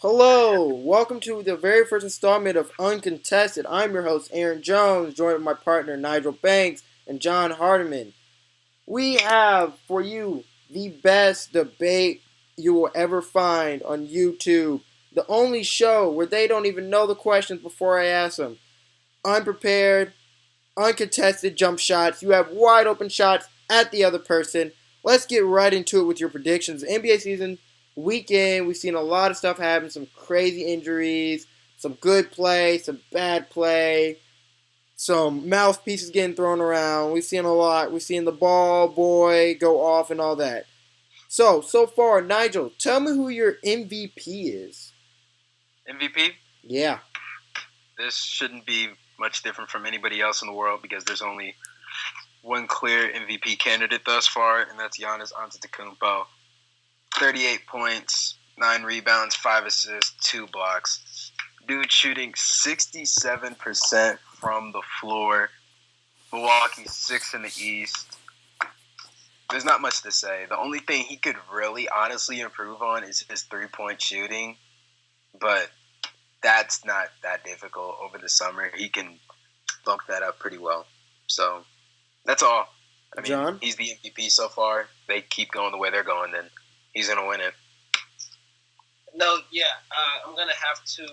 Hello, welcome to the very first installment of Uncontested. I'm your host, Aaron Jones, joined with my partner, Nigel Banks and John Hardiman. We have for you the best debate you will ever find on YouTube. The only show where they don't even know the questions before I ask them. Unprepared, uncontested jump shots. You have wide open shots at the other person. Let's get right into it with your predictions. The NBA season weekend, we've seen a lot of stuff happen. Some crazy injuries, some good play, some bad play, some mouthpieces getting thrown around. We've seen a lot. We've seen the ball boy go off and all that. So far, Nigel, tell me who your MVP is. MVP? Yeah. This shouldn't be much different from anybody else in the world because there's only one clear MVP candidate thus far, and that's Giannis Antetokounmpo. 38 points, 9 rebounds, 5 assists, 2 blocks. Dude shooting 67% from the floor. Milwaukee 6th in the East. There's not much to say. The only thing he could really honestly improve on is his 3-point shooting, but that's not that difficult over the summer. He can bump that up pretty well. So that's all. I mean, John? He's the MVP so far. They keep going the way they're going, then he's going to win it. I'm going to have to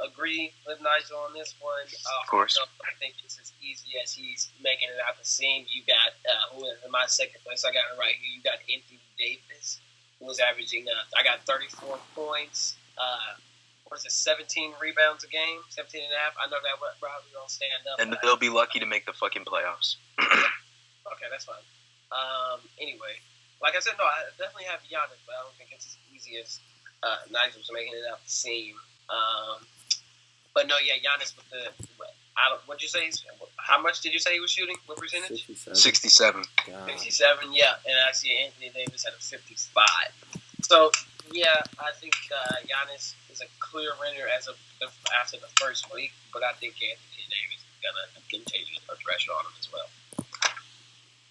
agree with Nigel on this one. Of course. I think it's as easy as he's making it out the seam. You got, in my second place, I got it right here. You got Anthony Davis, who was averaging, I got 34 points. 17 rebounds a game? 17 and a half? I know that probably don't stand up. And they'll be lucky to make the fucking playoffs. Okay, that's fine. Anyway, like I said, no, I definitely have Giannis, but I don't think it's as easy as Nigel's making it out the seam. But no, yeah, Giannis with what'd you say? How much did you say he was shooting? What percentage? 67. 67, yeah. And I see Anthony Davis at a 55. So, yeah, I think Giannis is a clear winner after the first week, but I think Anthony Davis is going to continue to put pressure on him as well.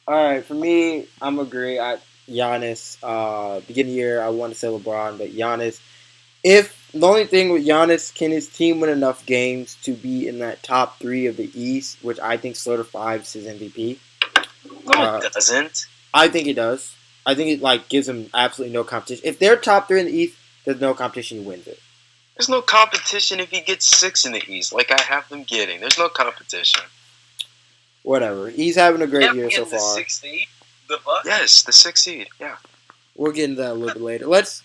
All right, for me, I'm agree. Giannis, beginning of the year, I want to say LeBron, but Giannis. If the only thing with Giannis, can his team win enough games to be in that top 3 of the East, which I think solidifies his MVP? No, it doesn't. I think it does. I think it gives him absolutely no competition. If they're top 3 in the East, there's no competition. He wins it. There's no competition if he gets 6 in the East, like I have them getting. There's no competition. Whatever. He's having a great year so far. The 6th seed, the Bucks. Yes, the 6th seed. Yeah. We'll get into that a little bit later. Let's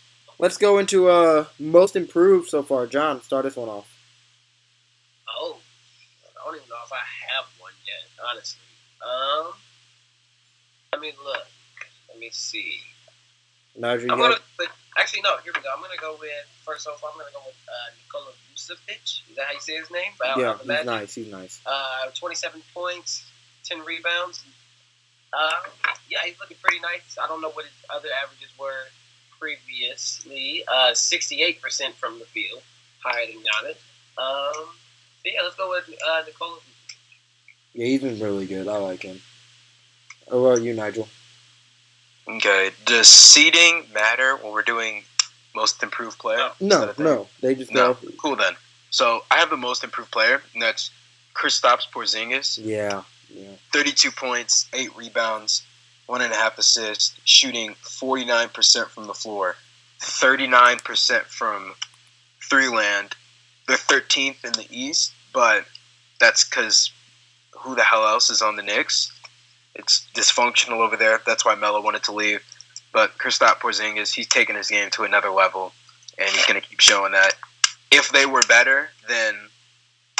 go into most improved so far. John, start this one off. Oh, I don't even know if I have one yet, honestly. Let me see. Nigel, Actually, no. Here we go. I'm gonna go with Nikola Vucevic. Is that how you say his name? Yeah, he's nice. He's nice. 27 points, 10 rebounds. Yeah, he's looking pretty nice. I don't know what his other averages were previously. 68% from the field, higher than Giannis. Yeah, let's go with Nikola Vucevic. Yeah, he's been really good. I like him. What about you, Nigel? Okay. Does seeding matter when we're doing most improved player? No. They just no. Cool then. So I have the most improved player, and that's Kristaps Porzingis. Yeah. 32 points, 8 rebounds, 1.5 assists, shooting 49% from the floor, 39% from three-land. They're 13th in the East, but that's because who the hell else is on the Knicks? It's dysfunctional over there. That's why Melo wanted to leave. But Kristaps Porzingis, he's taking his game to another level, and he's going to keep showing that. If they were better, then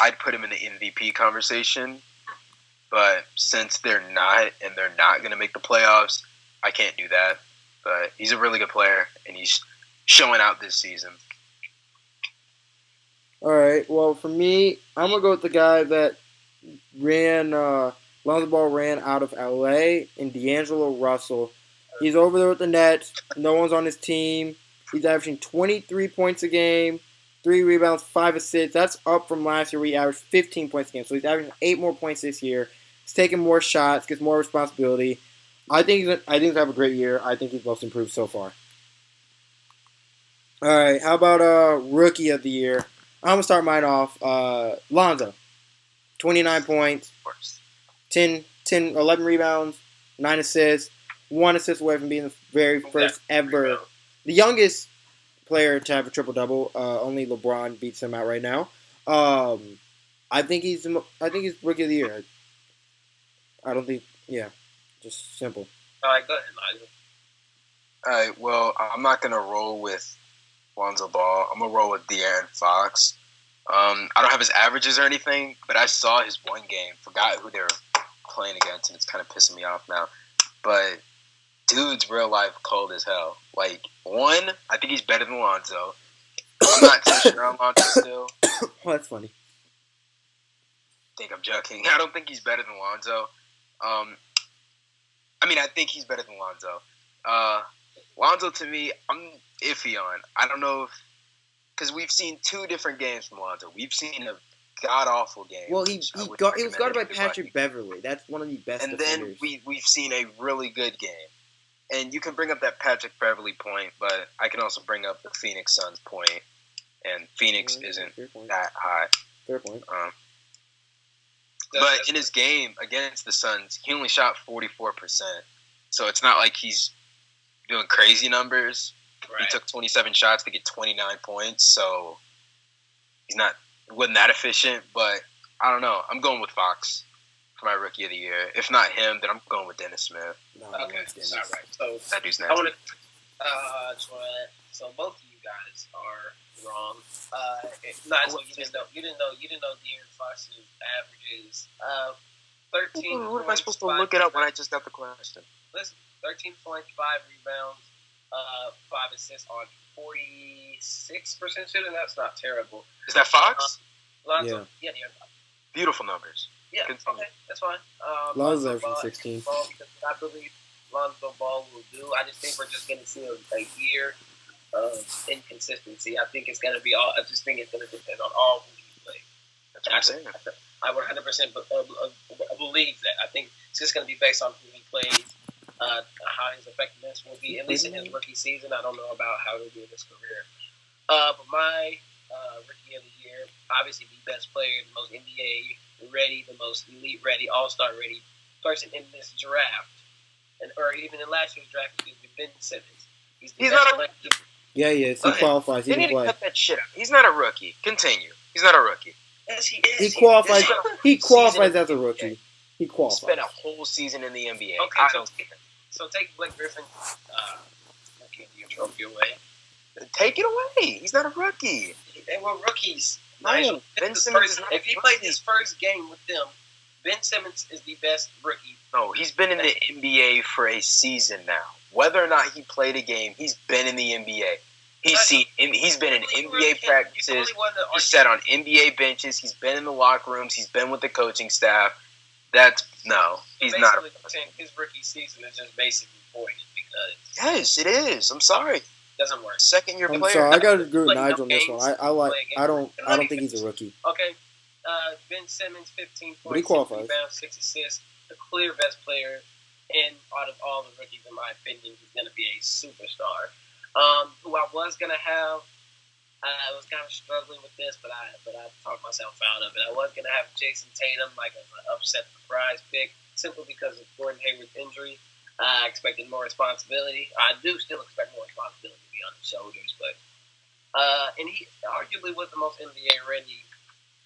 I'd put him in the MVP conversation. But since they're not, and they're not going to make the playoffs, I can't do that. But he's a really good player, and he's showing out this season. All right. Well, for me, I'm going to go with the guy that Lonzo Ball ran out of L.A. and D'Angelo Russell. He's over there with the Nets. No one's on his team. He's averaging 23 points a game, 3 rebounds, 5 assists. That's up from last year where he averaged 15 points a game. So he's averaging 8 more points this year. He's taking more shots, gets more responsibility. I think he's going to have a great year. I think he's most improved so far. All right. How about rookie of the year? I'm gonna start mine off. Lonzo, 29 points, Of course. 11 rebounds, 9 assists, 1 assist away from being the very first ever, the youngest player to have a triple double. Only LeBron beats him out right now. I think he's rookie of the year. I don't think. Yeah, just simple. All right, go ahead, Nigel. All right, well, I'm not going to roll with Lonzo Ball. I'm going to roll with De'Aaron Fox. I don't have his averages or anything, but I saw his one game. Forgot who they were playing against, and it's kind of pissing me off now. But dude's real life cold as hell. Like, one, I think he's better than Lonzo. I'm not too sure on Lonzo still. Oh, that's funny. I think I'm joking. I don't think he's better than Lonzo. I think he's better than Lonzo. Lonzo, to me, I'm iffy on. I don't know if... Because we've seen 2 different games from Lonzo. We've seen a god-awful game. Well, he was guarded by Patrick Beverley. That's one of the best defenders. Then we've seen a really good game. And you can bring up that Patrick Beverley point, but I can also bring up the Phoenix Suns point. And Phoenix isn't that high. Fair point. But in his game against the Suns, he only shot 44%. So it's not like he's doing crazy numbers. Right. He took 27 shots to get 29 points. So wasn't that efficient. But I don't know. I'm going with Fox for my rookie of the year. If not him, then I'm going with Dennis Smith. No, okay, that's all right. So that dude's nasty. So both of you guys are wrong. Nigel, you didn't know De'Aaron Fox's averages. 13. What am I supposed to look it up when I just got the question? Listen, 13 points, 5 rebounds, 5 assists on 46% shooting. That's not terrible. Is that Fox? Lonzo, yeah. Beautiful numbers. Yeah, Continue. Okay, that's fine. Lonzo from 16. Because I believe Lonzo Ball will do. I just think we're just going to see a year of inconsistency. I think it's going to be all. I just think it's going to depend on all who he plays. That's what I'm saying. I 100% believe that. I think it's just going to be based on who he plays, how his effectiveness will be. At least in his rookie season. I don't know about how he'll do in his career. But my rookie of the year, obviously the best player, the most NBA ready, the most elite ready, all-star ready person in this draft, or even in last year's draft, is Ben Simmons. He's not a rookie. Yeah, he is. He qualifies. He need can play. To cut that shit out. He's not a rookie. Continue. He's not a rookie. Yes, he is. He qualifies. He qualifies as a rookie. He qualifies. He spent a whole season in the NBA. Okay, so take Blake Griffin. Give your trophy away. Take it away. He's not a rookie. They were rookies. No, Ben Simmons. If he played his first game with them, Ben Simmons is the best rookie. No, he's been in the NBA for a season now. Whether or not he played a game, he's been in the NBA. He's been in NBA practices. He's sat on NBA benches. He's been in the locker rooms. He's been with the coaching staff. He's not. His rookie season is just basically voided because. Yes, it is. I'm sorry. Doesn't work. Second year player. I'm sorry. I got to agree with Nigel on this one. I don't think he's a rookie. Okay. Ben Simmons, 15 points, but he qualifies. 6 rebounds, 6 assists. The clear best player, and out of all the rookies, in my opinion, he's going to be a superstar. Who I was going to have, I was kind of struggling with this, but I talked myself out of it. I was going to have Jason Tatum like as an upset surprise pick, simply because of Gordon Hayward's injury. I expected more responsibility. I do still expect more responsibility to be on his shoulders, but and he arguably was the most NBA ready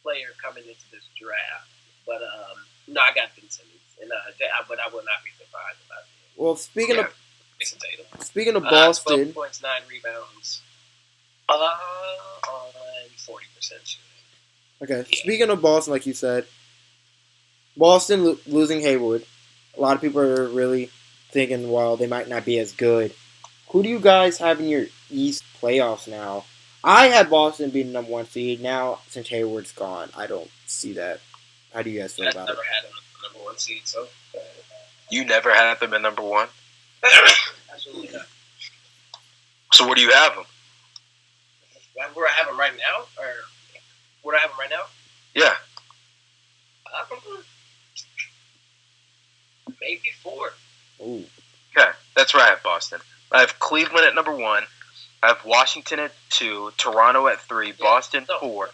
player coming into this draft. But no, I got Ben Simmons, but I would not be surprised about it. Well, speaking of Boston, 12 points, 9 rebounds, on 40% shooting. Okay, yeah. Speaking of Boston, like you said, Boston losing Hayward. A lot of people are really thinking, well, they might not be as good. Who do you guys have in your East playoffs now? I had Boston being the number 1 seed. Now, since Hayward's gone, I don't see that. How do you guys feel about it? I've never had them number 1 seed, so... You never had them at number 1? Absolutely not. So where do you have them? Where I have them right now? Or where I have them right now? Yeah. Maybe 4. Ooh. Okay, that's where I have Boston. I have Cleveland at number 1. I have Washington at 2, Toronto at 3, Boston 4,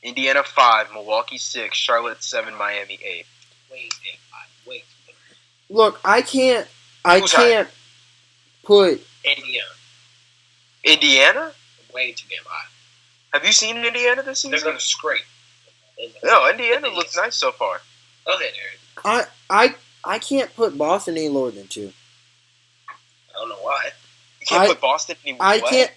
Indiana 5, Milwaukee 6, Charlotte 7, Miami 8. Way damn high. Way too damn high. Look, I can't put Indiana? Way too damn high. Have you seen Indiana this season? They're going to scrape. No, Indiana looks nice so far. Go ahead, Aaron. I can't put Boston any lower than 2. I don't know why. You can't put Boston any lower. I can't.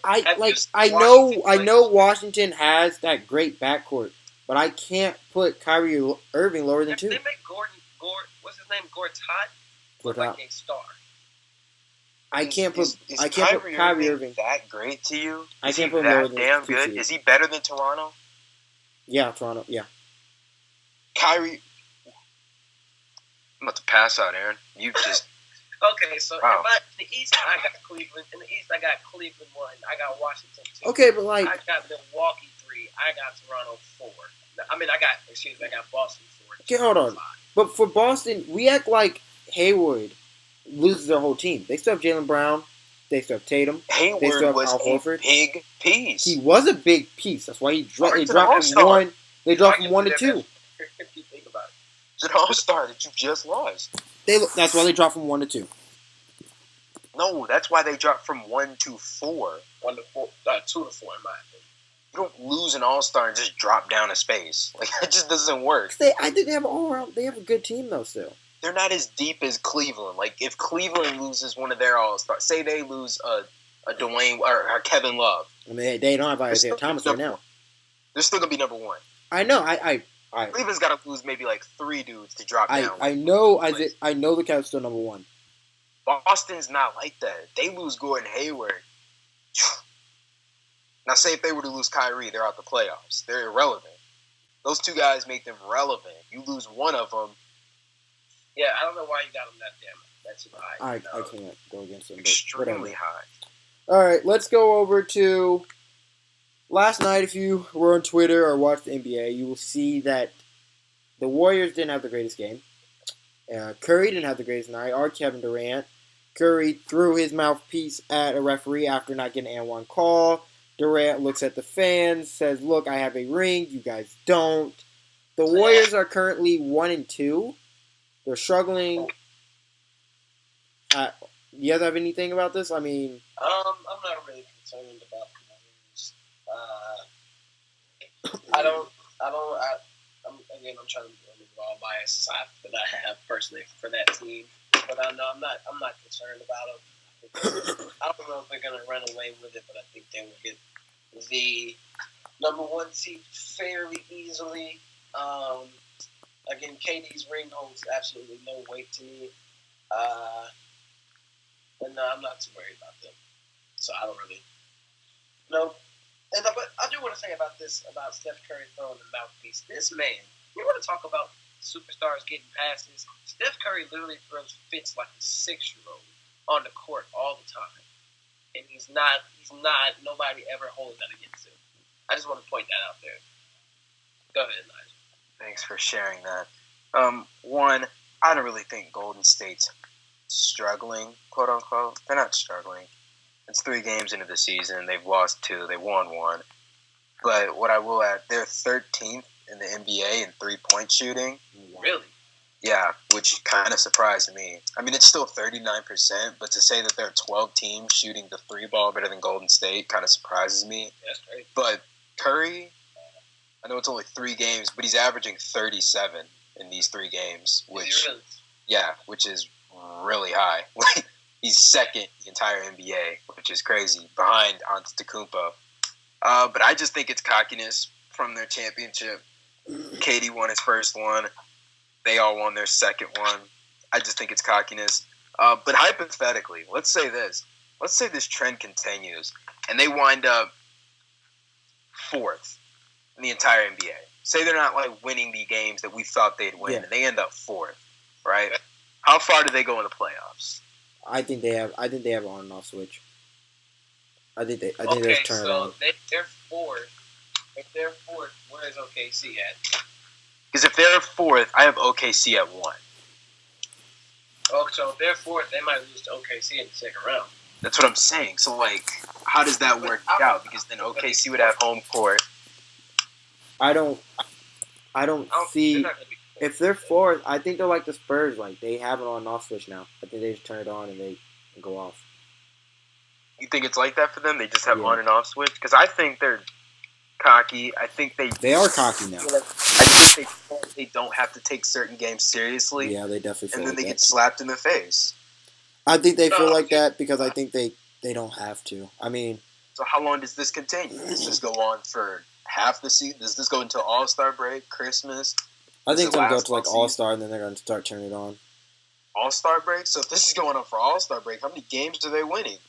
I know Washington has that great backcourt, but I can't put Kyrie Irving lower than 2. They make Gordon, what's his name, Gortat, look like a star. I can't put Kyrie Irving that great to you? I can't put him lower than damn good. Is he better than Toronto? Yeah, Toronto. Yeah. Kyrie. I'm about to pass out, Aaron. You just. Okay, so in the East, I got Cleveland. In the East, I got Cleveland 1. I got Washington 2. Okay, but like. I got Milwaukee 3. I got Toronto 4. I got Boston 4. Okay, hold on. 5. But for Boston, we act like Hayward loses their whole team. They still have Jaylen Brown. They still have Tatum. Hayward was a big piece. He was a big piece. That's why they dropped from 1. They dropped from 1 to 2. If you think about it. It's an all-star that you just lost. That's why they dropped from 1 to 2. No, that's why they dropped from 1 to 4. 1 to 4, 2 to 4 in my opinion. You don't lose an all-star and just drop down a space. Like, it just doesn't work. I think they have all around. They have a good team though. Still, they're not as deep as Cleveland. Like, if Cleveland loses one of their all-stars, say they lose a Dwayne or Kevin Love. I mean, they don't have Isaiah Thomas right now. They're still gonna be number 1. I know. Cleveland's got to lose maybe like 3 dudes to drop down. I know. I know the Cavs still number 1. Boston's not like that. They lose Gordon Hayward. Now, say if they were to lose Kyrie, they're out the playoffs. They're irrelevant. Those 2 guys make them relevant. You lose one of them. Yeah, I don't know why you got them that too high. I can't go against them. Extremely high. All right, let's go over to last night. If you were on Twitter or watched the NBA, you will see that the Warriors didn't have the greatest game. Curry didn't have the greatest night, or Kevin Durant. Curry threw his mouthpiece at a referee after not getting an and 1 call. Durant looks at the fans, says, "Look, I have a ring. You guys don't." The Warriors are currently 1-2. They're struggling. Do you guys have anything about this? I mean, I'm not really concerned about the Warriors. I'm trying to remove all bias that I have personally for that team, but I'm not concerned about them. I don't know if they're gonna run away with it, but I think they will get the number 1 seed fairly easily. Again, KD's ring holds absolutely no weight to me. And no, I'm not too worried about them. So I don't really know. But I do want to say about Steph Curry throwing the mouthpiece. This man, you want to talk about superstars getting passes? Steph Curry literally throws fits like a 6-year-old on the court all the time. And he's not nobody ever holds that against him. I just want to point that out there. Go ahead, Nigel. Thanks for sharing that. One, I don't really think Golden State's struggling, quote unquote. They're not struggling. It's 3 games into the season. They've lost 2. They won 1. But what I will add, they're 13th in the NBA in 3-point shooting. Really? Yeah, which kind of surprised me. I mean, it's still 39%, but to say that there are 12 teams shooting the 3 ball better than Golden State kind of surprises me. That's great. But Curry, I know it's only 3 games, but he's averaging 37 in these 3 games, which is really high. He's second in the entire NBA, which is crazy, behind Antetokounmpo. But I just think it's cockiness from their championship. KD won his first one. They all won their second one. I just think it's cockiness. But hypothetically, let's say this. Let's say this trend continues, and they wind up 4th in the entire NBA. Say they're not like winning the games that we thought they'd win, and they end up 4th, right? How far do they go in the playoffs? I think they have an on and off switch. I think they turn it on. They're 4th. If they're 4th, where is OKC at? Because if they're 4th, I have OKC at 1. Oh, so if they're 4th, they might lose to OKC in the second round. That's what I'm saying. So, like, how does that work out? Because then OKC would have home court. I don't see if they're fourth. I think they're like the Spurs. Like they have it on and off switch now. I think they just turn it on and they go off. You think it's like that for them? They just have on and off switch? Because I think they're cocky. I think they are cocky now. I think they don't have to take certain games seriously. Yeah, they definitely feel and then like they that. get slapped in the face. I think they feel like that because I think they don't have to. I mean, so how long does this continue? Does this go on for half the season? Does this go until All-Star break, Christmas? I think it's going to go to like All-Star and then they're going to start turning it on. All-Star break? So if this is going on for All-Star break, how many games are they winning?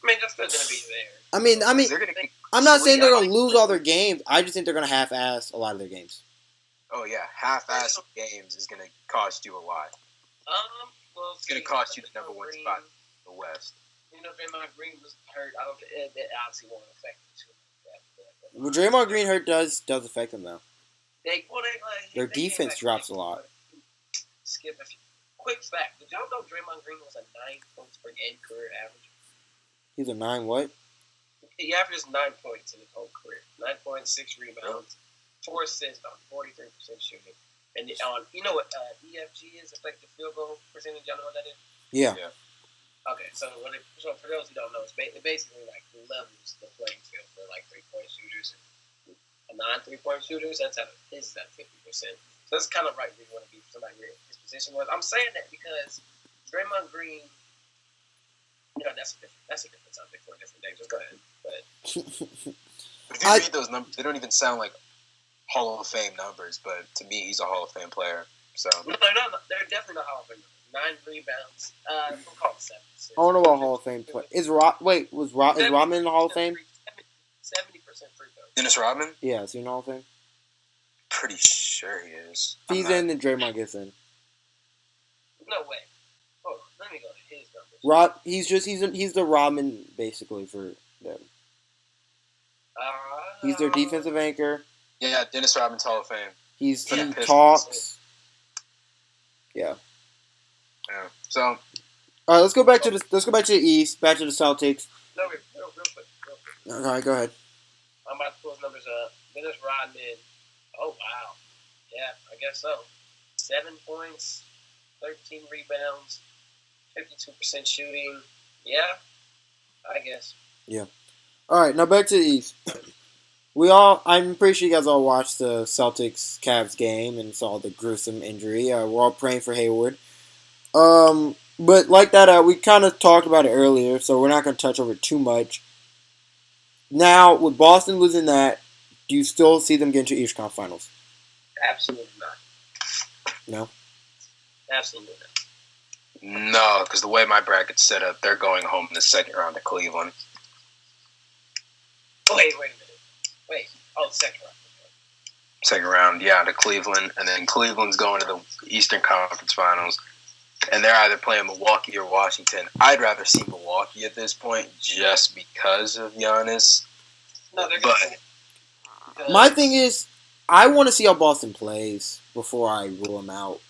I mean, they're still going to be there. I mean, I'm not saying they're going to lose all their games. I just think they're going to half-ass a lot of their games. Oh, yeah. Half-ass games is going to cost you a lot. Well, it's going to cost you the number one spot in the West. You know, Draymond Green was hurt. I don't think it obviously won't affect him too much. Well, Draymond Green hurt does affect them, though. Their defense drops a lot. Skip a few. Quick fact. Did y'all know Draymond Green was a 9 points per game career average? He's a 9 what? He averages 9 points in his whole career. 9 points, 6 rebounds, 4 assists on 43% shooting. And you know what EFG is, effective field goal percentage? Y'all know what that is? Yeah. Okay, so for those who don't know, it basically like levels the playing field for like 3-point shooters and non-3-point shooters. That's at 50%. So that's kind of right where you want to be for somebody where his position was. I'm saying that because Draymond Green, you know, that's a different subject for a different day. Just go ahead. But if you read those numbers, they don't even sound like Hall of Fame numbers, but to me, he's a Hall of Fame player. So no, they're definitely not Hall of Fame numbers. 9 rebounds. We'll call it 7. I don't know about Hall of Fame play. Is Rodman in the Hall of Fame? 70% free throw. Dennis Rodman? Yeah, is he in the Hall of Fame? Pretty sure he is. If he's in, then Draymond gets in. No way. Hold on, let me go to his numbers. He's the Rodman basically for them. He's their defensive anchor. Yeah, Dennis Rodman's Hall of Fame. He talks. Yeah. Yeah. So. All right, let's go back to the East. Back to the Celtics. No, real quick. All right, go ahead. I'm about to pull his numbers up. Dennis Rodman. Oh wow. Yeah, I guess so. 7 points, 13 rebounds, 52% shooting. Yeah, I guess. Yeah. All right, now back to the East. I'm pretty sure you guys all watched the Celtics-Cavs game and saw the gruesome injury. We're all praying for Hayward. But like that, we kind of talked about it earlier, so we're not going to touch over it too much. Now, with Boston losing that, do you still see them getting to East Conference Finals? Absolutely not. No? Absolutely not. No, because the way my bracket's set up, they're going home in the second round to Cleveland. Wait a minute. Second round. Second round, yeah, to Cleveland. And then Cleveland's going to the Eastern Conference Finals. And they're either playing Milwaukee or Washington. I'd rather see Milwaukee at this point just because of Giannis. No, they're but my thing is, I want to see how Boston plays before I rule them out.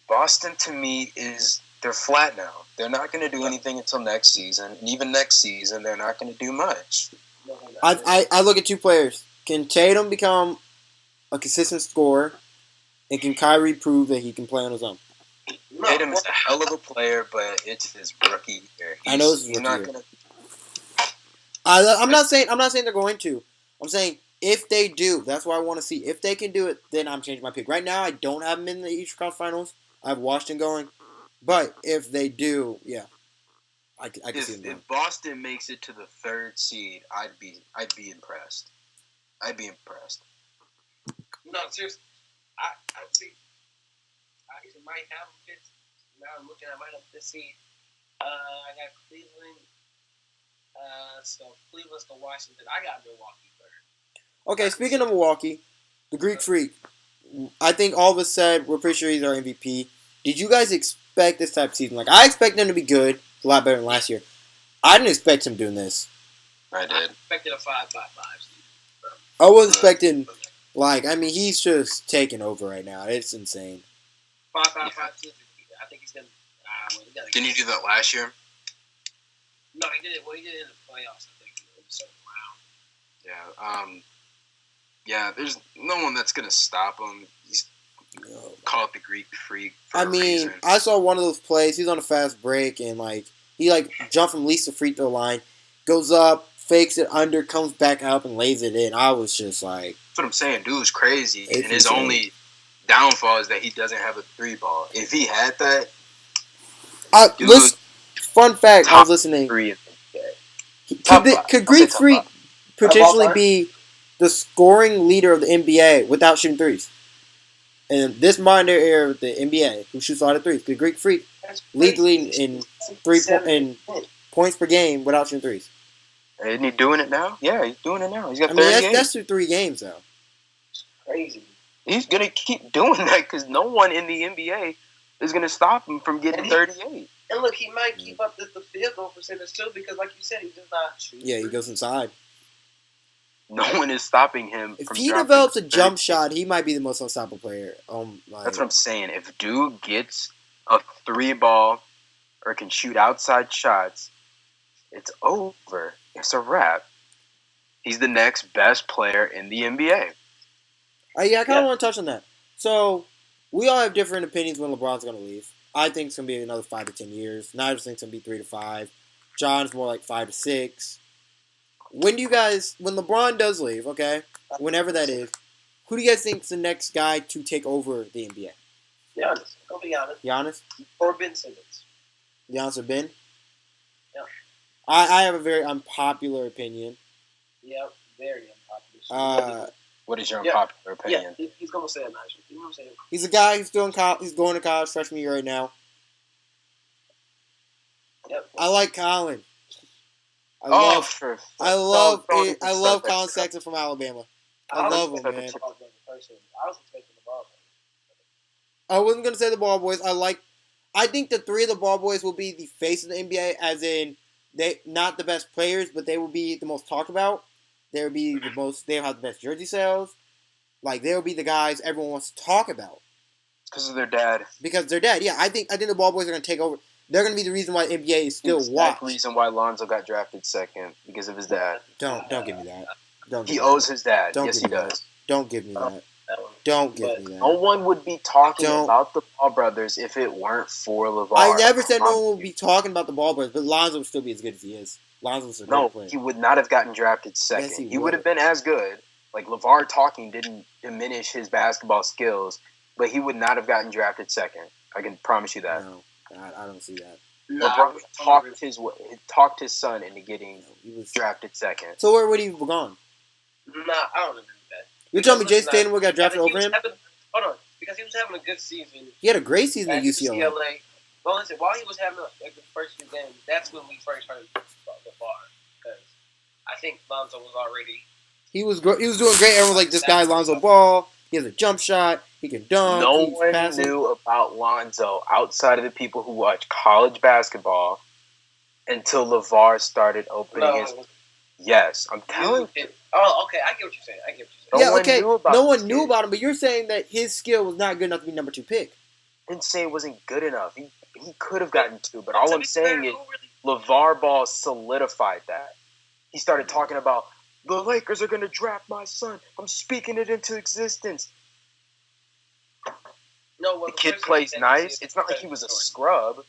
Boston, to me, they're flat now. They're not going to do anything until next season. And even next season, they're not going to do much. I look at two players. Can Tatum become a consistent scorer? And can Kyrie prove that he can play on his own? Tatum is a hell of a player, but it's his rookie year. I know it's his rookie year. I'm not saying they're going to. I'm saying if they do, that's what I want to see. If they can do it, then I'm changing my pick. Right now, I don't have them in the Eastern Conference Finals. I have Washington going. But if they do, yeah. I can see them going. If Boston makes it to the 3rd seed, I'd be impressed. I'd be impressed. No, seriously. I see. I might have them fifth. Now I'm looking at my fifth seed. I got Cleveland. So Cleveland's to Washington. I got Milwaukee third. Okay, speaking of Milwaukee, the Greek Freak. I think all of us said we're pretty sure he's our MVP. Did you guys expect this type of season? Like, I expect him to be good, a lot better than last year. I didn't expect him doing this. I did. I expected a 5-5 season. I wasn't expecting, he's just taking over right now. It's insane. 5-5 season. I think he's going to... Didn't you do that last year? No, he did it. Well, he did it in the playoffs, I think, in the second round. Yeah. There's no one that's gonna stop him. He's called the Greek Freak. For I a mean, reason. I saw one of those plays. He's on a fast break and he jumped from least to free throw line, goes up, fakes it under, comes back up and lays it in. I was just like, that's what I'm saying. Dude's crazy, it's and his insane. only downfall is that he doesn't have a 3-ball. If he had that, fun fact, I was listening. 3 in the Could Greek Freak potentially be the scoring leader of the NBA without shooting threes? In this modern era of the NBA, who shoots a lot of threes, could Greek Freak lead the league in points per game without shooting threes? Isn't he doing it now? Yeah, he's doing it now. He's got 30 games. That's through 3 games, though. Crazy. He's going to keep doing that because no one in the NBA is going to stop him from getting 38. And look, he might keep up the field goal percentage too because, like you said, he does not shoot. Yeah, he goes inside. No one is stopping him if from he dropping develops a 30. jump shot, he might be the most unstoppable player. That's what I'm saying. If dude gets a 3-ball or can shoot outside shots, it's over. It's a wrap. He's the next best player in the NBA. I kind of want to touch on that. So, we all have different opinions when LeBron's going to leave. I think it's going to be another 5 to 10 years. Nigel thinks it's going to be 3 to 5. John's more like 5 to 6. When LeBron does leave, okay, whenever that is, who do you guys think is the next guy to take over the NBA? Giannis. I'll be honest. Giannis? Or Ben Simmons. Giannis or Ben? Yeah. I have a very unpopular opinion. Yeah, very unpopular. What is your unpopular opinion? Yeah, he's going to say it, Nigel. You know what I'm saying? He's a guy who's he's going to college freshman year right now. Yep. I like Collin. I love Collin Sexton from Alabama. I love him, man. I was expecting the ball. I wasn't going to say the ball boys. I think the 3 of the ball boys will be the face of the NBA, as in they not the best players, but they will be the most talked about. They'll be the most. They'll have the best jersey sales. They'll be the guys everyone wants to talk about. Because of their dad. Because their dad, yeah. I think the ball boys are going to take over. They're going to be the reason why the NBA is still watched. The reason why Lonzo got drafted second because of his dad. Don't give me that. He owes his dad. Yes, he does. Don't give me that. Don't give me that. No one would be talking about the Ball brothers if it weren't for LeVar. I never said no one would be talking about the Ball brothers, but Lonzo would still be as good as he is. Lonzo's a great player. No, he would not have gotten drafted second. Yes, he would have been as good. LeVar talking didn't diminish his basketball skills, but he would not have gotten drafted second. I can promise you that. No, I don't see that. LeBron talked his son into getting drafted second. So where would he have gone? Nah, I don't agree with that. You're telling me Jason Tatum would got drafted over him? Hold on, because he was having a good season. He had a great season at UCLA. Well, listen, while he was having the first few games, that's when we first heard about LeVar. Because I think Lonzo was already. He was doing great. Everyone was like, this guy Lonzo Ball. He has a jump shot. He can dunk. No one knew about Lonzo outside of the people who watch college basketball until LeVar started opening his. Yes, I'm telling you. Oh, okay. I get what you're saying. No one knew about him, but you're saying that his skill was not good enough to be number 2 pick. I didn't say it wasn't good enough. He could have gotten 2, but all I'm saying is LeVar Ball solidified that. He started talking about, the Lakers are going to draft my son. I'm speaking it into existence. The kid plays nice. It's not like he was a scrub.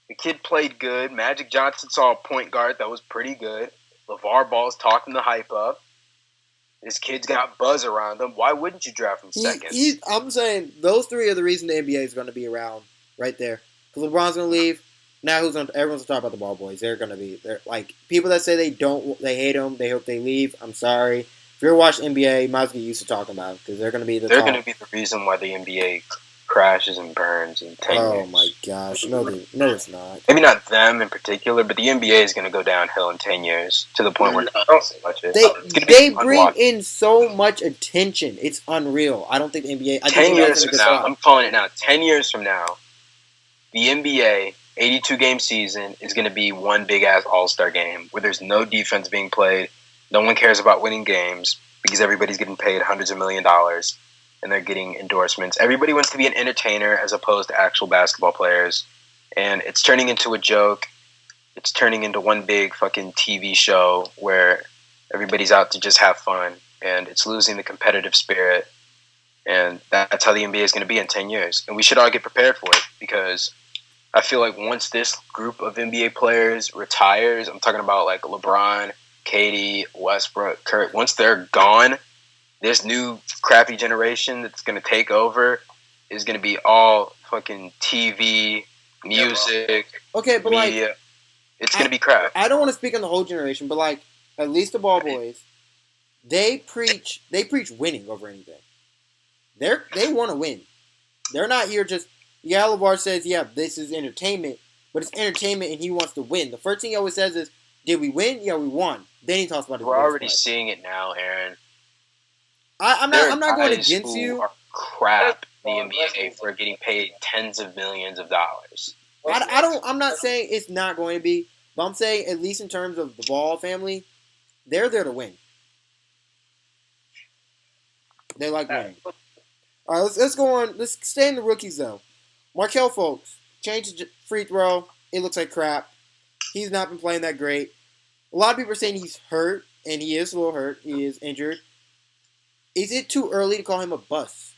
The kid played good. Magic Johnson saw a point guard that was pretty good. LeVar Ball's talking the hype up. This kid's got buzz around him. Why wouldn't you draft him second? I'm saying those 3 are the reason the NBA is going to be around right there. Because LeBron's going to leave. Now everyone's going to talk about the ball boys. They're going to be people that say they hate them. They hope they leave. I'm sorry. If you're watching NBA, you might as well get used to talking about it because they're going to be the. They're going to be the reason why the NBA crashes and burns in 10 years. Oh my gosh! No, it's not. Maybe not them in particular, but the NBA is going to go downhill in 10 years to the point where I don't see much of it. They bring in so much attention. It's unreal. I don't think the NBA. 10 years from now, I'm calling it now. 10 years from now, the NBA 82-game season is going to be one big-ass all-star game where there's no defense being played. No one cares about winning games because everybody's getting paid hundreds of $millions and they're getting endorsements. Everybody wants to be an entertainer as opposed to actual basketball players. And it's turning into a joke. it's turning into one big fucking TV show where everybody's out to just have fun, and it's losing the competitive spirit. And that's how the NBA is going to be in 10 years. And we should all get prepared for it, because I feel like once this group of NBA players retires, I'm talking about like LeBron, KD, Westbrook, Kurt, once they're gone, this new crappy generation that's going to take over is going to be all fucking TV, music, okay, but media. like, it's going to be crap. I don't want to speak on the whole generation, but like, at least the ball boys, they preach winning over anything. They want to win. They're not here just. Yeah, LeVar says, yeah, this is entertainment, but it's entertainment, and he wants to win. The first thing he always says is, "Did we win? Yeah, we won." Then he talks about his. We're already seeing it now, Aaron. I'm not going against you. Are crap in the NBA for getting paid tens of millions of dollars. I'm not saying it's not going to be, but I'm saying at least in terms of the Ball family, they're there to win. They like winning. All right, let's go on. Let's stay in the rookies though. Markelle Fultz changed the free throw. It looks like crap. He's not been playing that great. A lot of people are saying he's hurt, and he is a little hurt. He is injured. Is it too early to call him a bust?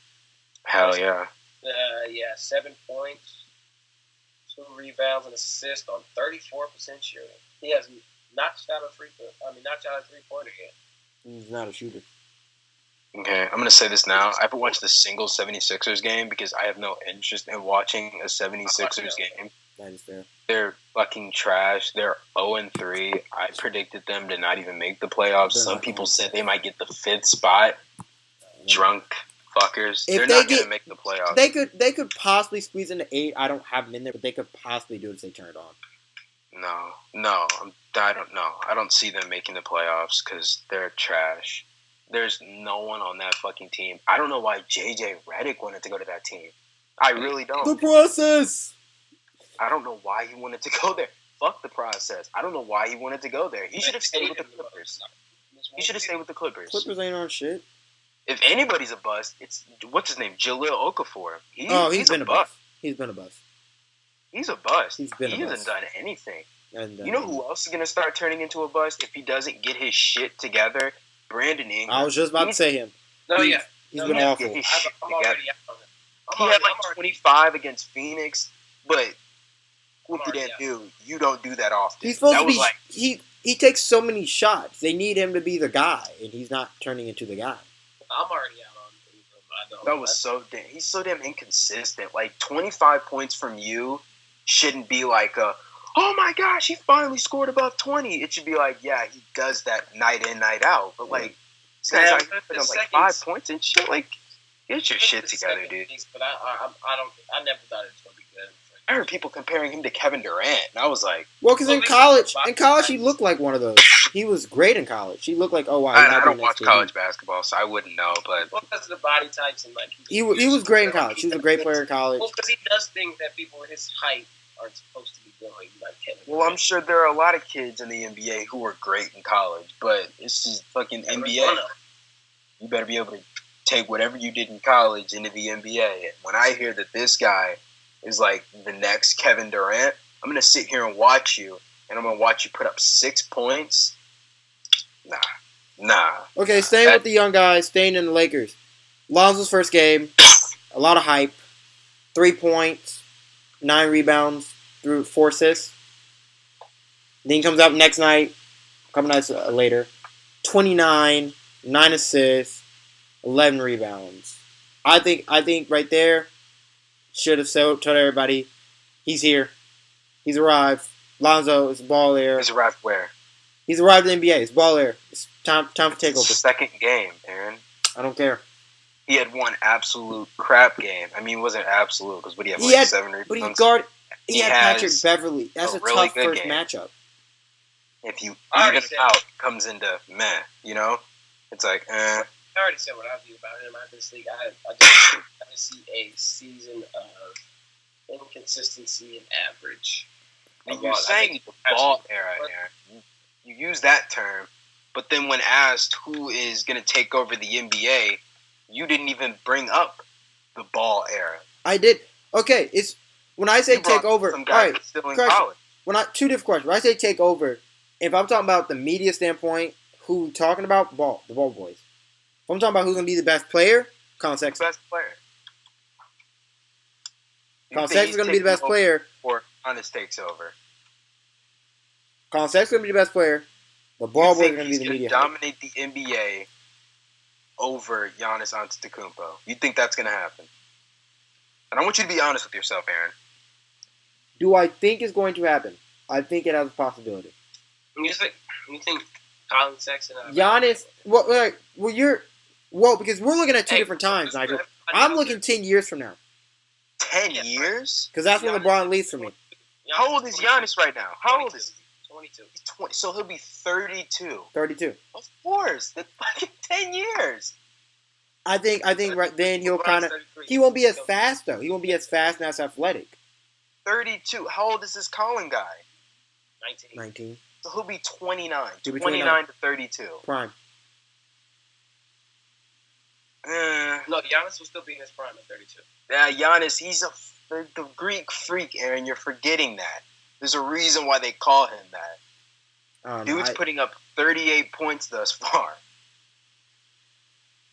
Hell yeah. 7 points, 2 rebounds, and assists on 34% shooting. He has not shot a 3-pointer yet. He's not a shooter. Okay, I'm going to say this now. I haven't watched a single 76ers game because I have no interest in watching a 76ers game. That is fair. They're fucking trash. They're 0-3. I predicted them to not even make the playoffs. Some people said they might get the 5th spot. Drunk fuckers. They're not going to make the playoffs. They could possibly squeeze into 8. I don't have them in there, but they could possibly do it if they turn it on. No. I don't know. I don't see them making the playoffs because they're trash. There's no one on that fucking team. I don't know why JJ Redick wanted to go to that team. I really don't. The process! I don't know why he wanted to go there. Fuck the process. I don't know why he wanted to go there. He should have stayed with the Clippers. Clippers ain't on shit. If anybody's a bust, it's, what's his name? Jaleel Okafor. He's been a bust. He's been a bust. He hasn't done anything. You know who else is going to start turning into a bust if he doesn't get his shit together? Brandon Ingram. I was just about to say him. He's been awful. I'm already out on it. He had like 25 against Phoenix, but what did that do? You don't do that often. He's supposed to be. He takes so many shots. They need him to be the guy, and he's not turning into the guy. I'm already out on Ingram. That was so damn. He's so damn inconsistent. Like 25 points from you shouldn't be like a. Oh my gosh, he finally scored above 20. It should be like, yeah, he does that night in, night out. But like, this guy's like 5 points and shit. Like, get your shit together, dude. But I never thought it was gonna be good. I heard people comparing him to Kevin Durant, and I was like, well, because in college he looked like one of those. He was great in college. He looked like, oh wow. I don't watch college basketball, so I wouldn't know. But because of the body types and like he was great in college. He was a great player in college. Well, because he does things that people his height aren't supposed to be doing. Like Kevin Durant. Well, I'm sure there are a lot of kids in the NBA who are great in college, but this is fucking NBA. You better be able to take whatever you did in college into the NBA. And when I hear that this guy is like the next Kevin Durant, I'm going to sit here and watch you, and I'm going to watch you put up 6 points. Nah. Okay, staying with the young guys, staying in the Lakers. Lonzo's first game, a lot of hype. 3 points, 9 rebounds, through 4 assists. Then he comes out next night, a couple nights later, 29, 9 assists, 11 rebounds. I think right there, should have told everybody, he's here. He's arrived. Lonzo is ball air. He's arrived where? He's arrived in the NBA. It's ball air. It's time for takeover. Second game, Aaron. I don't care. He had one absolute crap game. I mean, it wasn't absolute because he had 7 rebounds. But he had Patrick Beverly. That's a really tough first matchup. If you even out, comes into meh, you know? It's like, I already said what I view about him. I just think I just see a season of inconsistency and average. And you're saying the ball era, Aaron. You use that term, but then when asked who is going to take over the NBA, you didn't even bring up the ball era. I did. Okay, it's when I say take over. All right, Two different questions. When I say take over, if I'm talking about the media standpoint, who talking about the ball boys. If I'm talking about who's gonna be the best player, Collin Sexton. Best player. Collin Sexton's gonna be the best player. Or Giannis takes over. Collin Sexton's gonna be the best player. The ball boys are gonna be the media. Dominate the NBA over Giannis Antetokounmpo. You think that's gonna happen? And I want you to be honest with yourself, Aaron. Do I think it's going to happen? I think it has a possibility. You think Collin Sexton? Giannis. Because we're looking at two different times, Nigel. I'm looking 10 years from now. 10 years? Because that's when LeBron leaves for me. How old is Giannis right now? How old is he? 22. He's 20, so he'll be 32. 32. Of course. That's fucking 10 years. I think right then he won't be as fast though. He won't be as fast and as athletic. 32. How old is this Collin guy? 19. So he'll be 29. 29 to 32. Prime. No, Giannis will still be in his prime at 32. Yeah, Giannis, he's the Greek freak, Aaron. You're forgetting that. There's a reason why they call him that. Dude's putting up 38 points thus far.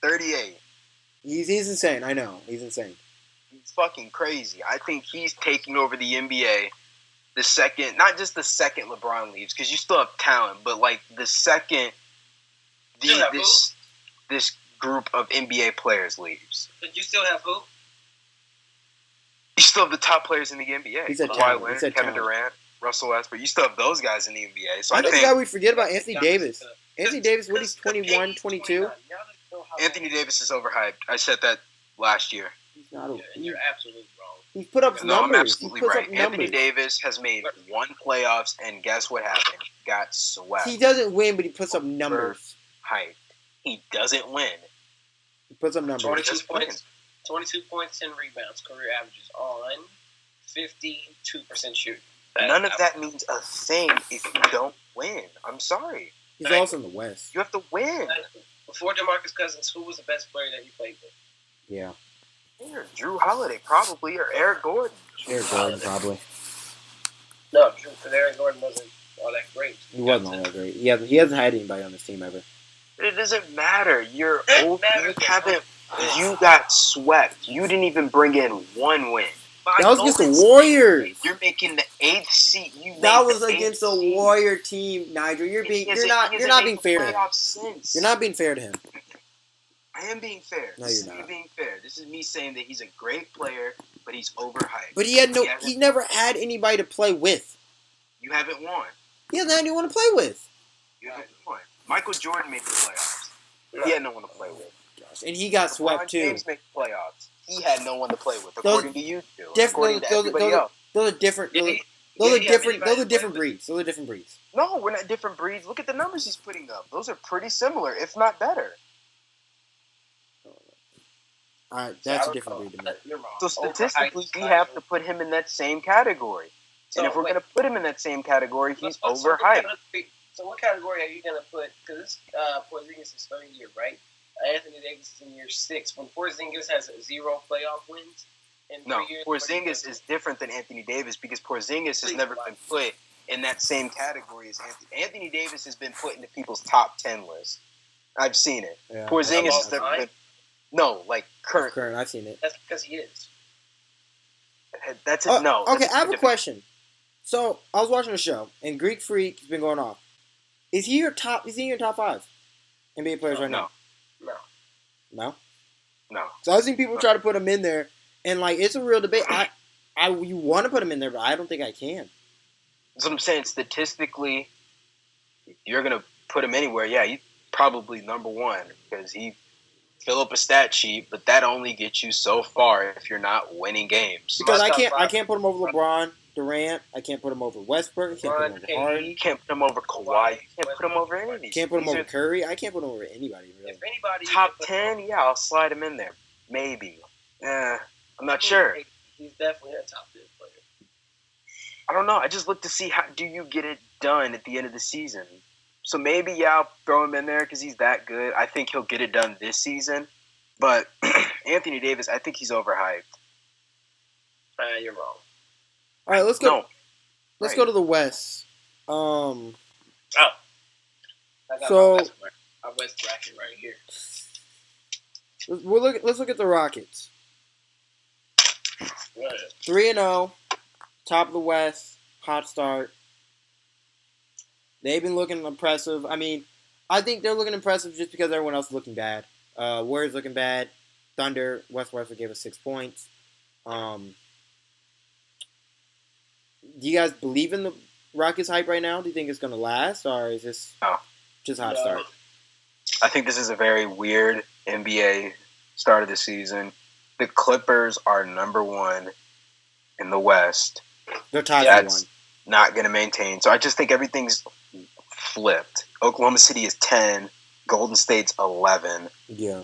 38. He's insane. I know. He's insane. He's fucking crazy. I think he's taking over the NBA the second, not just the second LeBron leaves, because you still have talent, but like the second this group of NBA players leaves. But you still have who? You still have the top players in the NBA. He's a Kawhi Leonard, Kevin Durant, Russell Westbrook. You still have those guys in the NBA. So I think that we forget about Anthony Davis. Anthony Davis, what, he's 21, 22? Anthony Davis is overhyped. I said that last year. He's not. You're absolutely wrong. He's put up numbers. I'm absolutely right. Anthony Davis has made one playoffs, and guess what happened? Got swept. He doesn't win, but he puts up numbers. Hyped. He doesn't win. He puts up numbers. 22 points, 10 rebounds, career averages on 52% shooting. None of that means a thing if you don't win. I'm sorry. He's also in the West. You have to win. Before DeMarcus Cousins, who was the best player that you played with? Yeah. Drew Holiday, probably, or Eric Gordon. Eric Gordon, probably. No, Eric Gordon wasn't all that great. He wasn't all that great. He hasn't had anybody on this team ever. It doesn't matter. You're old. You got swept. You didn't even bring in one win. That was against the Warriors. You're making the 8th seed. That was against the Warrior team, Nigel. You're not being fair to him. You're not being fair to him. I am being fair. No, this you're is not. me being fair. This is me saying that he's a great player, but he's overhyped. But he never had anybody to play with. You haven't won. He hasn't had anyone to play with. You haven't won. Michael Jordan made the playoffs. He had no one to play with. Gosh, and he got swept too. James made the playoffs. He had no one to play with, according to you two. According to those everybody else. Those are different. Those are different breeds. Those are different breeds. No, we're not different breeds. Look at the numbers he's putting up. Those are pretty similar, if not better. All right, that's a different breed to me. So statistically, we have to put him in that same category. And if we're going to put him in that same category, he's overhyped. So what category are you going to put? Because Porzingis is 3rd year, right? Anthony Davis is in year 6. When Porzingis has 0 playoff wins in 3 years. Porzingis is different than Anthony Davis because Porzingis has never been put in that same category as Anthony. Anthony Davis has been put into people's top 10 list. I've seen it. Yeah. Porzingis has never been. No, like current. Current, I've seen it. That's because he is. That's it. No. Okay, I have a question. So I was watching a show, and Greek Freak has been going off. Is he in your top 5 NBA players right now? No. So I've seen people try to put him in there, and like it's a real debate. You want to put him in there, but I don't think I can. So I'm saying statistically, if you're gonna put him anywhere, yeah, he's probably number 1 because he fill up a stat sheet, but that only gets you so far if you're not winning games. Because I can't put him over LeBron, Durant. I can't put him over Westbrook. I can't put him over Harden. You can't put him over Kawhi. You can't put him over any of these. Can't put him over Curry. I can't put him over anybody really. If anybody top 10, yeah, I'll slide him in there. Maybe. I'm not sure. He's definitely a top 10 player. I don't know. I just look to see how do you get it done at the end of the season. So maybe, yeah, I'll throw him in there because he's that good. I think he'll get it done this season. But Anthony Davis, I think he's overhyped. You're wrong. All right, let's go. let's go to the West. I got So my West bracket right here. let's look at the Rockets. Right. 3-0, top of the West, hot start. They've been looking impressive. I mean, I think they're looking impressive just because everyone else is looking bad. Warriors looking bad. Thunder, Westbrook gave us 6 points. Do you guys believe in the Rockets hype right now? Do you think it's going to last, or is this just hot start? I think this is a very weird NBA start of the season. The Clippers are number 1 in the West. They're tied for 1. Not going to maintain. So I just think everything's flipped. Oklahoma City is 10. Golden State's 11. Yeah.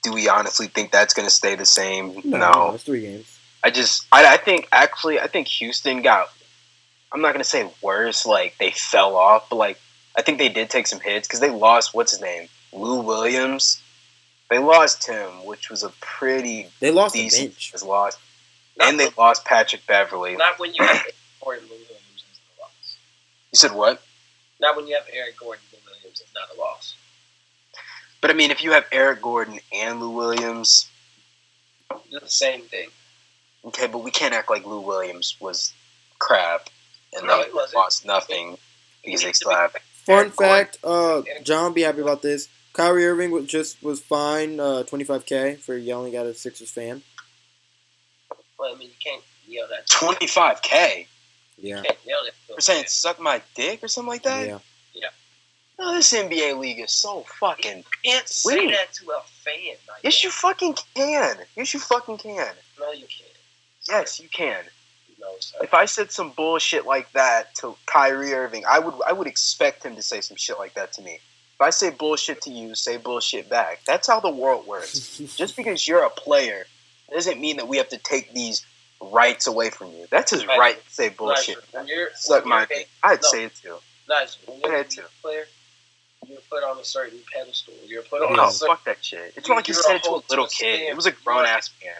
Do we honestly think that's going to stay the same? No. It's 3 games. I think Houston got, I'm not going to say worse, like they fell off, but like I think they did take some hits because they lost, what's his name? Lou Williams. They lost him, which was a pretty They lost decent the bench. loss. And they lost Patrick Beverly. Not when you have Gordon Williams is a loss. You said what? Not when you have Eric Gordon Williams is not a loss. But I mean, if you have Eric Gordon and Lou Williams, it's the same thing. Okay, but we can't act like Lou Williams was crap and they lost nothing because they still have. Fun fact, John, be happy about this. Kyrie Irving was fined $25K for yelling at a Sixers fan. Well, I mean, you can't yell that. $25K. Yeah. You can't yell that. For saying "suck my dick" or something like that. Yeah. No, this NBA league is so fucking. You can't say that to a fan. Yes, you fucking can. Yes, you fucking can. No, you can't. Yes, you can. No, sir. If I said some bullshit like that to Kyrie Irving, I would expect him to say some shit like that to me. If I say bullshit to you, say bullshit back. That's how the world works. Just because you're a player doesn't mean that we have to take these rights away from you. That's his right to say bullshit. Suck my dick. I'd say it too. Nice. When you're a player, you're put on a certain pedestal. You're put on a certain... fuck that shit. It's not like you said it to a little kid. It was a grown-ass man.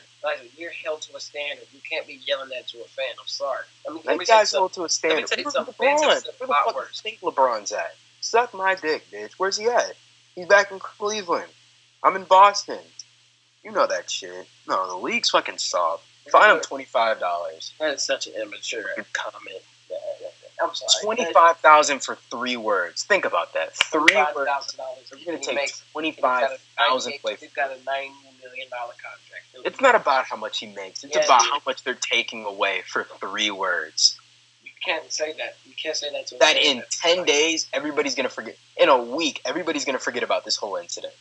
You're held to a standard. You can't be yelling that to a fan. I'm sorry. That guy's held to a standard. Where's LeBron? Where the fuck do you think LeBron's at? Suck my dick, bitch. Where's he at? He's back in Cleveland. I'm in Boston. You know that shit. No, the league's fucking soft. Fine him $25. That is such an immature comment. I'm sorry. $25,000 for 3 words. Think about that. 3 words. You're going to take $25,000 away. He's got a $90 million contract. It's not about how much he makes. It's about how much they're taking away for 3 words. You can't say that. You can't say that to a that in 10 days, everybody's going to forget. In a week, everybody's going to forget about this whole incident.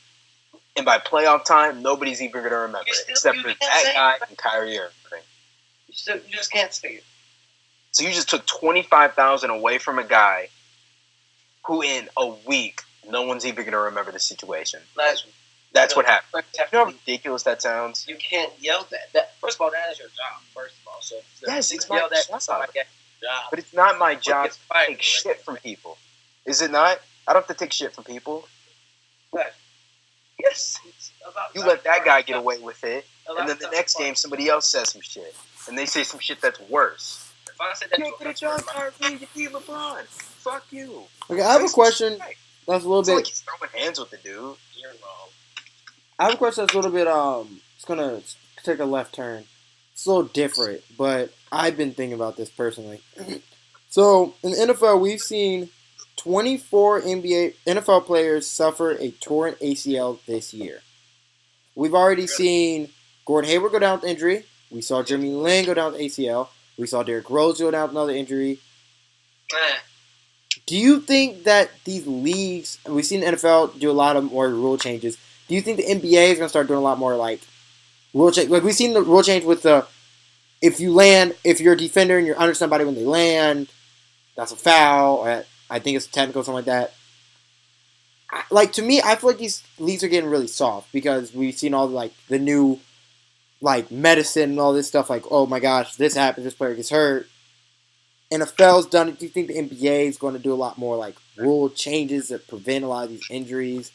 And by playoff time, nobody's even going to remember it, except for that guy and Kyrie Irving. You just can't say it. So you just took $25,000 away from a guy who, in a week, no one's even going to remember the situation. That's what happened. You know how ridiculous that sounds? You can't yell that. First of all, that is your job. First of all, so yes, it's my job. But it's not my job to take shit from people. Is it not? I don't have to take shit from people. What? Yes. You let that guy get away with it, and then the next game somebody else says some shit, and they say some shit that's worse. If I said that, you can't get a job, Kyrie. You beat LeBron. Fuck you. Okay, I have a question that's a little bit. Like he's throwing hands with the dude. You're wrong. I have a question that's a little bit. It's gonna take a left turn. It's a little different, but I've been thinking about this personally. So in the NFL, we've seen 24 NFL players suffer a torn ACL this year. We've already seen Gordon Hayward go down with injury. We saw Jeremy Lin go down with ACL. We saw Derrick Rose go down with another injury. Do you think that these leagues, we've seen the NFL do a lot of more rule changes. Do you think the NBA is going to start doing a lot more like rule change? Like we've seen the rule change with the, if you're a defender and you're under somebody when they land, that's a foul. Or I think it's technical, something like that. Like to me, I feel like these leagues are getting really soft because we've seen all the new medicine and all this stuff. Like, oh my gosh, this happens, this player gets hurt. NFL's done it. Do you think the NBA is going to do a lot more rule changes that prevent a lot of these injuries?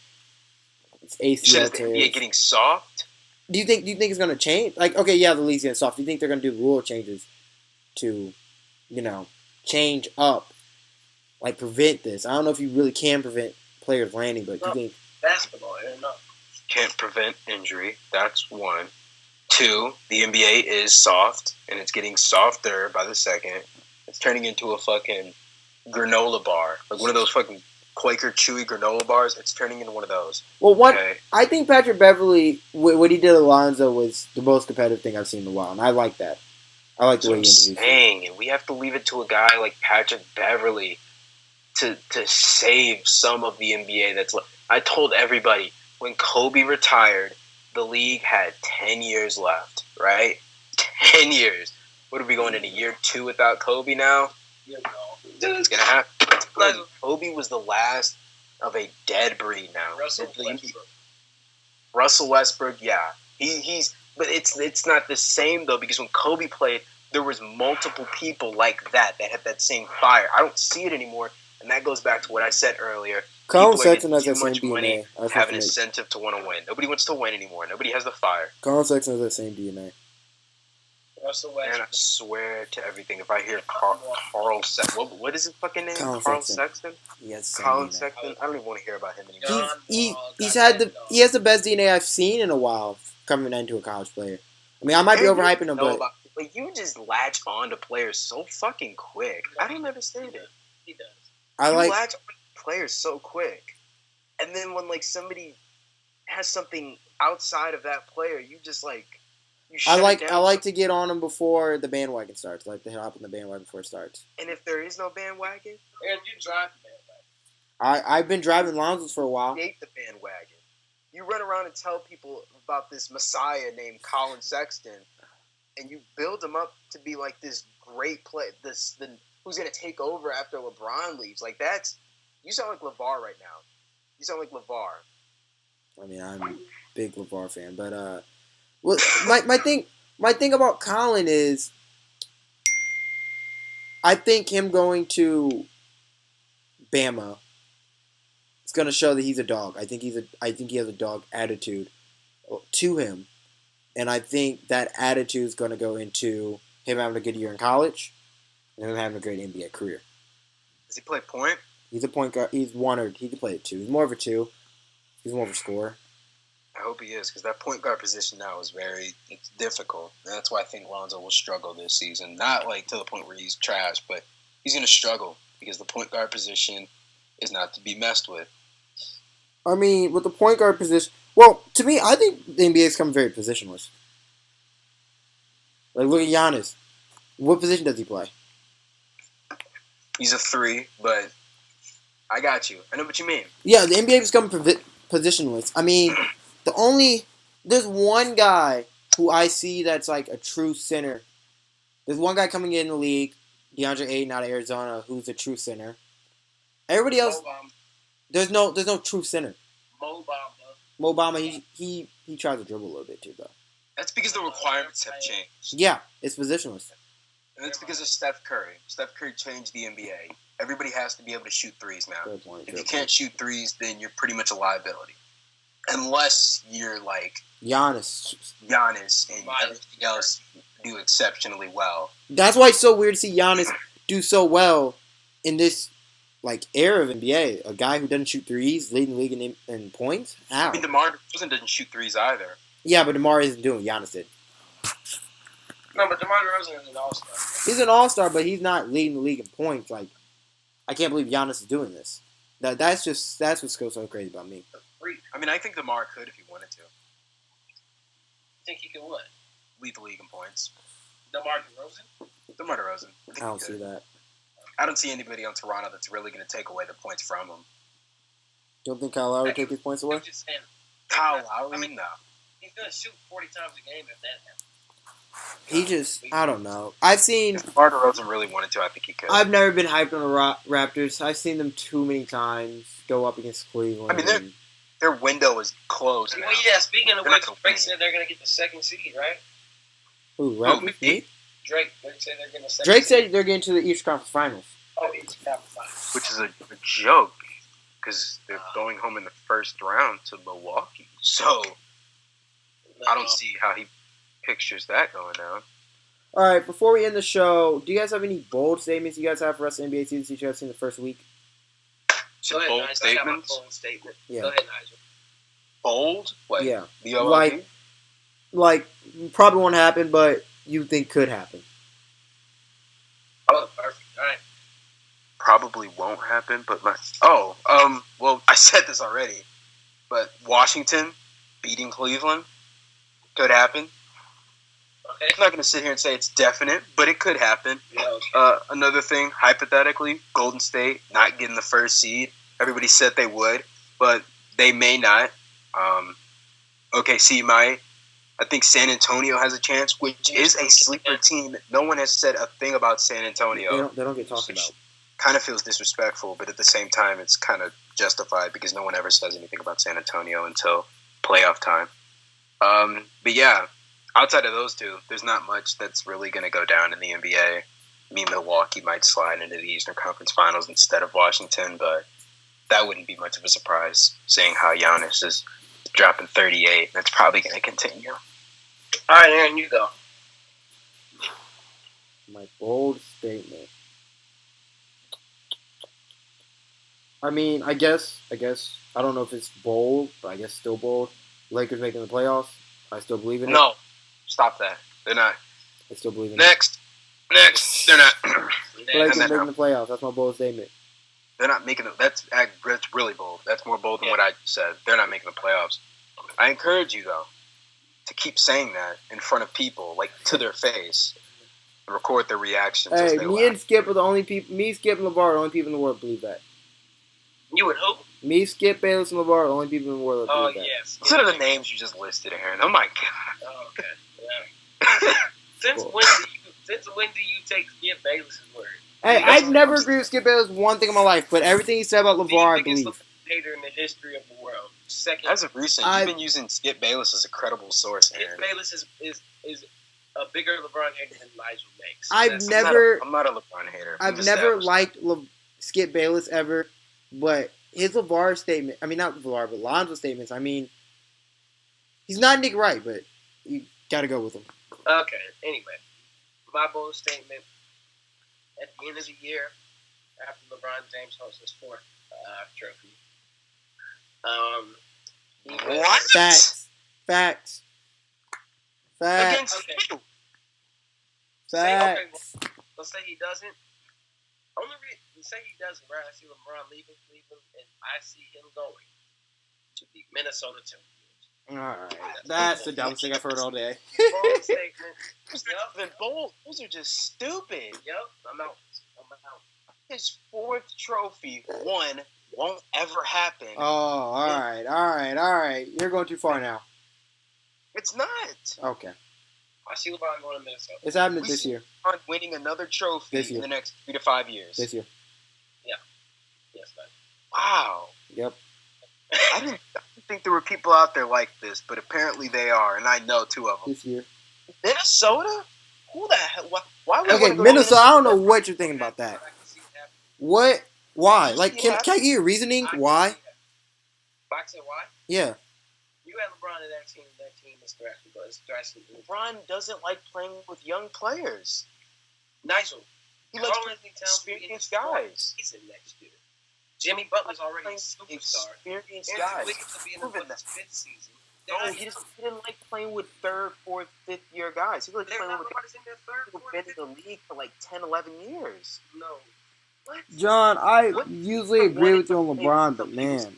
It's ACL tears. The NBA getting soft? Do you think it's going to change? Okay, yeah, the league's getting soft. Do you think they're going to do rule changes to, change up, like prevent this? I don't know if you really can prevent players landing, but do you think basketball? I don't know. Can't prevent injury. That's one. Two, the NBA is soft, and it's getting softer by the second. It's turning into a fucking granola bar, like one of those fucking Quaker chewy granola bars. It's turning into one of those. Well, Okay? I think Patrick Beverly, what he did at Lonzo was the most competitive thing I've seen in a while, and I like that. I like That's the what way I'm he introduced it. saying, and we have to leave it to a guy like Patrick Beverly to save some of the NBA that's left. I told everybody when Kobe retired, the league had 10 years left, right? 10 years. What are we going into year 2 without Kobe now? It's going to happen. Kobe was the last of a dead breed now. Russell Westbrook, yeah. He's but it's not the same though, because when Kobe played, there was multiple people like that had that same fire. I don't see it anymore, and that goes back to what I said earlier. Collin People are Sexton has getting that too same much money, DNA. have an incentive to want to win. Nobody wants to win anymore. Nobody has the fire. Collin Sexton has that same DNA. Russell And Westbrook. I swear to everything, if I hear Carl Sexton, what is his fucking name? Collin Sexton? Yes, Collin Sexton? I don't even want to hear about him anymore. He has the best DNA I've seen in a while coming into a college player. I mean, I might be overhyping him, but you just latch on to players so fucking quick. I don't understand it. He does. I You like latch on to players so quick, and then when like somebody has something outside of that player, you just like you shut it down. I like to get on him before the bandwagon starts. I like to hop on the bandwagon before it starts. And if there is no bandwagon, And you drive the bandwagon. I've been driving Lonzo's for a while. hate the bandwagon. You run around and tell people about this messiah named Collin Sexton, and you build him up to be like this great player, who's going to take over after LeBron leaves. Like you sound like LeVar right now. You sound like LeVar. I mean, I'm a big LeVar fan, but well, my thing about Collin is, I think him going to Bama is going to show that he's a dog. I think he has a dog attitude to him, and I think that attitude is going to go into him having a good year in college and him having a great NBA career. Does he play point? He's a point guard. He can play it 2. He's more of a 2. He's more of a scorer. I hope he is, because that point guard position now is it's difficult. And that's why I think Lonzo will struggle this season. Not like to the point where he's trash, but he's going to struggle because the point guard position is not to be messed with. I mean, with the point guard position, well, to me, I think the NBA has become very positionless. Like, look at Giannis. What position does he play? He's a 3, but I got you. I know what you mean. Yeah, the NBA has become positionless. I mean, there's one guy who I see that's like a true center. There's one guy coming in the league, DeAndre Ayton out of Arizona, who's a true center. Everybody else, there's no true center. Mo Bamba, he tries to dribble a little bit too, though. That's because the requirements have changed. Yeah, it's positionless. And it's because of Steph Curry. Steph Curry changed the NBA. Everybody has to be able to shoot threes now. Good point. If you can't shoot threes, then you're pretty much a liability. Unless you're like Giannis and everything else do exceptionally well. That's why it's so weird to see Giannis do so well in this like era of NBA. A guy who doesn't shoot threes, leading the league in points. How? I mean, DeMar DeRozan doesn't shoot threes either. Yeah, but DeMar isn't doing what Giannis did. No, but DeMar DeRozan is an all-star. He's an all-star, but he's not leading the league in points. Like, I can't believe Giannis is doing this. That's what's so crazy about me. I mean, I think DeMar could if he wanted to. You think he could what? Lead the league in points. DeMar DeRozan? DeMar DeRozan. I don't see that. I don't see anybody on Toronto that's really going to take away the points from him. You don't think Kyle Lowry take his points away? I'm just saying. Kyle Lowry? No. He's going to shoot 40 times a game if that happens. I don't know. If DeMar DeRozan really wanted to, I think he could. I've never been hyped on the Raptors. I've seen them too many times go up against Cleveland. I mean, their window is closed now. Well, yeah, speaking of which, Drake said they're going to get the second seed, right? Who, Raptors? Me? Drake said they're getting the second Drake seed. said they're getting to the Eastern Conference Finals. Oh, Eastern Conference Finals. Which is a joke, because they're going home in the first round to Milwaukee. So, I don't see how he pictures that going down. All right, before we end the show, do you guys have any bold statements you guys have for us in the NBA season you guys seen the first week? Go ahead, Bold Nigel. statements. I got my bold statement. Yeah. Go ahead, Nigel. Bold? Like Yeah. BOLD? Like, probably won't happen, but you think could happen. Oh, perfect. All right. Probably won't happen, but well, I said this already, but Washington beating Cleveland could happen. Okay. I'm not going to sit here and say it's definite, but it could happen. Yeah, okay. Another thing, hypothetically, Golden State not getting the first seed. Everybody said they would, but they may not. OKC might. I think San Antonio has a chance, which is a sleeper team. No one has said a thing about San Antonio. They don't get talked about. Kind of feels disrespectful, but at the same time, it's kind of justified because no one ever says anything about San Antonio until playoff time. But yeah, outside of those two, there's not much that's really going to go down in the NBA. Milwaukee might slide into the Eastern Conference Finals instead of Washington, but that wouldn't be much of a surprise, seeing how Giannis is dropping 38. That's probably going to continue. All right, Aaron, you go. My bold statement. I mean, I guess, I don't know if it's bold, but I guess still bold. Lakers making the playoffs. I still believe in it. No, stop that. They're not. I still believe in Next, they're not. it. Lakers making the playoffs. That's my bold statement. They're not making it. That's really bold. That's more bold than what I said. They're not making the playoffs. I encourage you, though, to keep saying that in front of people, like to their face, and record their reactions. Hey, as they me laugh. and Skip are the only people. Me, Skip, and LeVar are the only people in the world that believe that. You would hope. Me, Skip, Bayless, and LeVar are the only people in the world that Oh, believe that. yes. Listen to the names you just listed, Aaron. Oh my god. Oh, okay. Yeah. Since when do you take Skip Bayless's word? Hey, I've never agreed with Skip Bayless one thing in my life, but everything he said about LeVar, I believe. The biggest hater in the history of the world. Second. As of recent, you've been using Skip Bayless as a credible source, Aaron. Skip Bayless is a bigger LeBron hater than Nigel makes. I'm not a LeBron hater. I've never liked Skip Bayless ever, but his LeVar statement, I mean, not LeVar, but Lonzo statements, I mean, he's not Nick Wright, but you got to go with him. Okay, anyway, my bold statement, at the end of the year, after LeBron James hosts his fourth trophy, what? Facts. Against okay. who? Facts. Let's say he doesn't. Only reason say he doesn't, right? I see LeBron leaving Cleveland, and I see him going to the Minnesota Timberwolves. All right, that's the dumbest thing I've heard all day. Bold statement. Yep. Bold. Those are just stupid. Yep, I'm out. His fourth trophy won won't ever happen. Oh, all right. You're going too far now. It's not. Okay. I see LeBron going to Minnesota. It's happening this year. On winning another trophy This year. in the next 3 to 5 years. This year. Yeah. Yes, man. Wow. Yep. I didn't think there were people out there like this, but apparently they are, and I know 2 of them. This year. Minnesota? Who the hell? Why would I Okay, wanna go to Minnesota, I don't know what you're thinking about that. I can see that. What? Why? Like, can I get your reasoning? Why? I said why? Yeah. You had LeBron in that team. That team is thrashing. LeBron doesn't like playing with young players. Nigel. He likes experienced experienced guys. He's in next year. Jimmy Butler's already a superstar. Experienced Andrew guys. Wiggins will be in his fifth season. No, he didn't like playing with 3rd, 4th, 5th year guys. He liked They're playing not with nobody's in their third, people fourth, who've been in the league for like 10, 11 years. No. What? John, I usually agree with you on LeBron, but man.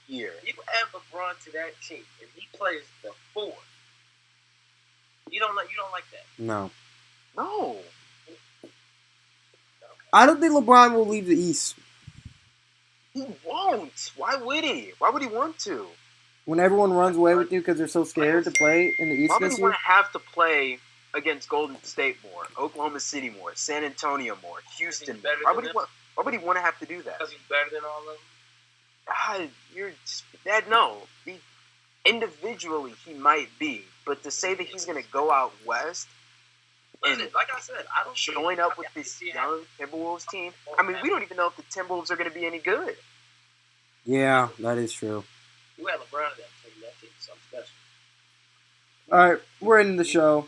You add LeBron to that team, and he plays the 4. You don't like that. No. No. I don't think LeBron will leave the East. He won't. Why would he? Why would he want to? When everyone runs away with you because they're so scared to play in the East Why would this he year? want to have to play against Golden State more, Oklahoma City more, San Antonio more, Houston more? Why would he want to have to do that? Because he's better than all of them. No. Individually, he might be, but to say that he's going to go out west and like I said, I don't join up with this young Timberwolves team. I mean, we don't even know if the Timberwolves are going to be any good. Yeah, that is true. You had LeBron in that team. That team's something special. All right, we're ending the show.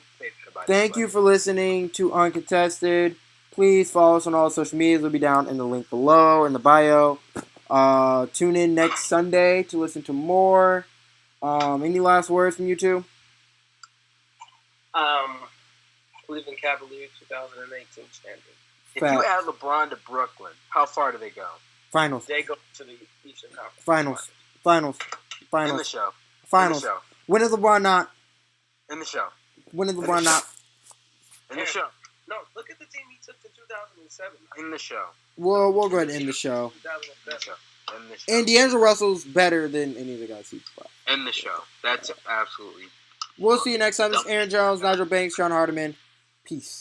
Thank you for listening to Uncontested. Please follow us on all social medias. It'll be down in the link below in the bio. Tune in next Sunday to listen to more. Any last words from you two? Cleveland Cavaliers 2018 champion. If you add LeBron to Brooklyn, how far do they go? Finals. They go to the Eastern Conference. Finals. In the show. Finals. In the show. When is LeBron not? In the show. When is LeBron not? In the show. No, look at the team he took to 2007. In the show. We'll go ahead and end the show. 2007. In the show. And D'Angelo Russell's better than any of the guys he's played. In the show. That's absolutely. We'll see you next time. This is Aaron Jones, Nigel Banks, John Hardiman. Peace.